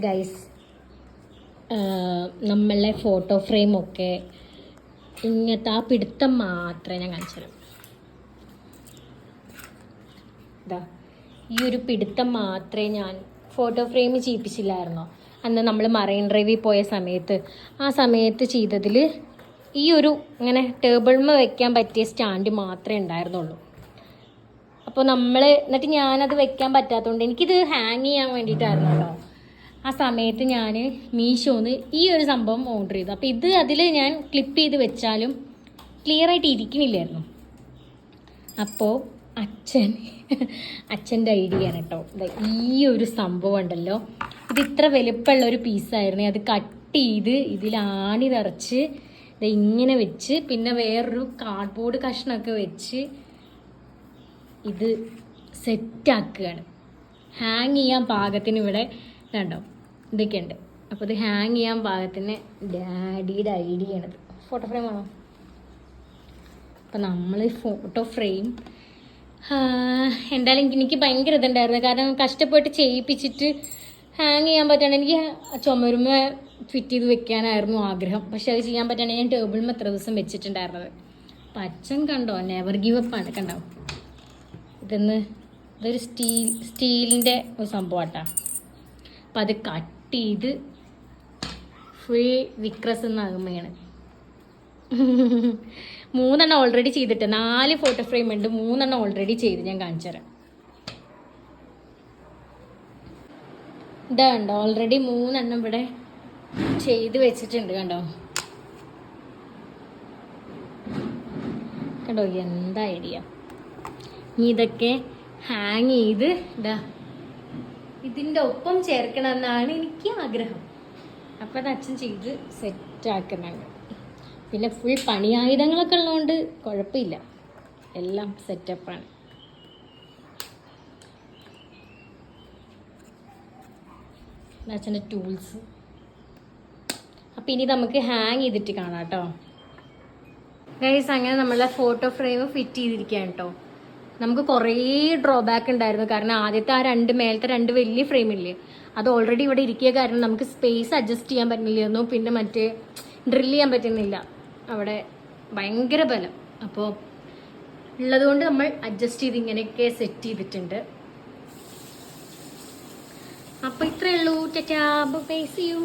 Guys, നമ്മളെ photo ഫ്രെയിമൊക്കെ ഇങ്ങനത്തെ ആ പിടുത്തം മാത്രമേ ഞാൻ കാണിച്ചു തരാം. ഇതാ ഈ ഒരു പിടുത്തം മാത്രമേ ഞാൻ ഫോട്ടോ ഫ്രെയിം ചെയ്യിപ്പിച്ചില്ലായിരുന്നോ അന്ന് നമ്മൾ മറൈൻ ഡ്രൈവിൽ പോയ സമയത്ത്. ആ സമയത്ത് ചെയ്തതിൽ ഈ ഒരു ഇങ്ങനെ ടേബിളിൽ വെക്കാൻ പറ്റിയ സ്റ്റാൻഡ് മാത്രമേ ഉണ്ടായിരുന്നുള്ളൂ. അപ്പോൾ എന്നിട്ട് ഞാനത് വെക്കാൻ പറ്റാത്തതുകൊണ്ട് എനിക്കിത് ഹാങ് ചെയ്യാൻ വേണ്ടിയിട്ടായിരുന്നു കേട്ടോ. ആ സമയത്ത് ഞാൻ മീഷോന്ന് ഈ ഒരു സംഭവം ഓർഡർ ചെയ്തു. അപ്പോൾ ഇത് അതിൽ ഞാൻ ക്ലിപ്പ് ചെയ്ത് വെച്ചാലും ക്ലിയറായിട്ട് ഇരിക്കണില്ലായിരുന്നു. അപ്പോൾ അച്ഛൻ്റെ ഐഡിയ ആണ് കേട്ടോ. ഈ ഒരു സംഭവം ഉണ്ടല്ലോ, ഇത് ഇത്ര വലുപ്പമുള്ള ഒരു പീസായിരുന്നു. അത് കട്ട് ചെയ്ത് ഇതിലാണി നിറച്ച് ഇങ്ങനെ വെച്ച് പിന്നെ വേറൊരു കാർഡ്ബോർഡ് കഷ്ണമൊക്കെ വെച്ച് ഇത് സെറ്റാക്കുകയാണ്. ഹാങ് ചെയ്യാൻ പാകത്തിന് ഇവിടെ കണ്ടോ ഇതൊക്കെ ഉണ്ട്. അപ്പോൾ ഇത് ഹാങ് ചെയ്യാൻ പാകത്തിന് ഡാഡിയുടെ ഐഡിയ ആണത്. ഫോട്ടോ ഫ്രെയിം ആണോ? അപ്പം നമ്മൾ ഫോട്ടോ ഫ്രെയിം എന്തായാലും എനിക്ക് ഭയങ്കര ഇതുണ്ടായിരുന്നു. കാരണം കഷ്ടപ്പെട്ട് ചെയ്യിപ്പിച്ചിട്ട് ഹാങ് ചെയ്യാൻ പറ്റാണ്ട് എനിക്ക് ചുമരുമ ഫിറ്റ് ചെയ്ത് വെക്കാനായിരുന്നു ആഗ്രഹം. പക്ഷെ അത് ചെയ്യാൻ പറ്റാണ്ട് ഞാൻ ടേബിളിൽ എത്ര ദിവസം വെച്ചിട്ടുണ്ടായിരുന്നത്. അപ്പം അച്ഛൻ കണ്ടോ നെവർ ഗിവ് അപ്പ് ആണ്. കണ്ടോ ഇതൊരു സ്റ്റീലിൻ്റെ ഒരു സംഭവം കേട്ടോ. അപ്പം അത് കട്ട് ചെയ്ത് ഫുൾ വിക്രസ് എന്നാകുമ്പോഴാണ് 3 ഓൾറെഡി ചെയ്തിട്ട് 4 ഫോട്ടോ ഫ്രെയിം ഉണ്ട്. 3 ഓൾറെഡി ചെയ്ത് ഞാൻ കാണിച്ചു തരാം. ഇതാ കണ്ടോ, ഓൾറെഡി 3 ഇവിടെ ചെയ്ത് വെച്ചിട്ടുണ്ട്. കണ്ടോ കണ്ടോ എന്താ ഐഡിയ. ഇനി ഇതൊക്കെ ഹാങ് ചെയ്ത് ഇതിൻ്റെ ഒപ്പം ചേർക്കണമെന്നാണ് എനിക്ക് ആഗ്രഹം. അപ്പം അത് അച്ഛൻ ചെയ്ത് സെറ്റാക്കുന്നുണ്ട്. പിന്നെ ഫുൾ പണിയായുധങ്ങളൊക്കെ ഉള്ളതുകൊണ്ട് കുഴപ്പമില്ല, എല്ലാം സെറ്റപ്പാണ്. അച്ഛൻ്റെ ടൂൾസ്. അപ്പം ഇനി നമുക്ക് ഹാങ് ചെയ്തിട്ട് കാണാം കേട്ടോ. ഗൈസ്, അങ്ങനെ നമ്മളെ ഫോട്ടോ ഫ്രെയിം ഫിറ്റ് ചെയ്തിരിക്കുകയാണ് കേട്ടോ. നമുക്ക് കുറേ ഡ്രോബാക്ക് ഉണ്ടായിരുന്നു. കാരണം ആദ്യത്തെ മേലത്തെ 2 വലിയ ഫ്രെയിമില്ലേ, അത് ഓൾറെഡി ഇവിടെ ഇരിക്കുക കാരണം നമുക്ക് സ്പേസ് അഡ്ജസ്റ്റ് ചെയ്യാൻ പറ്റുന്നില്ലായിരുന്നു. പിന്നെ മറ്റേ ഡ്രില്ല് ചെയ്യാൻ പറ്റുന്നില്ല, അവിടെ ഭയങ്കര ബലം. അപ്പോൾ ഉള്ളതുകൊണ്ട് നമ്മൾ അഡ്ജസ്റ്റ് ചെയ്ത് ഇങ്ങനെയൊക്കെ സെറ്റ് ചെയ്തിട്ടുണ്ട്. അപ്പോൾ ഇത്രയേ ഉള്ളൂ. Tata, bye, see U.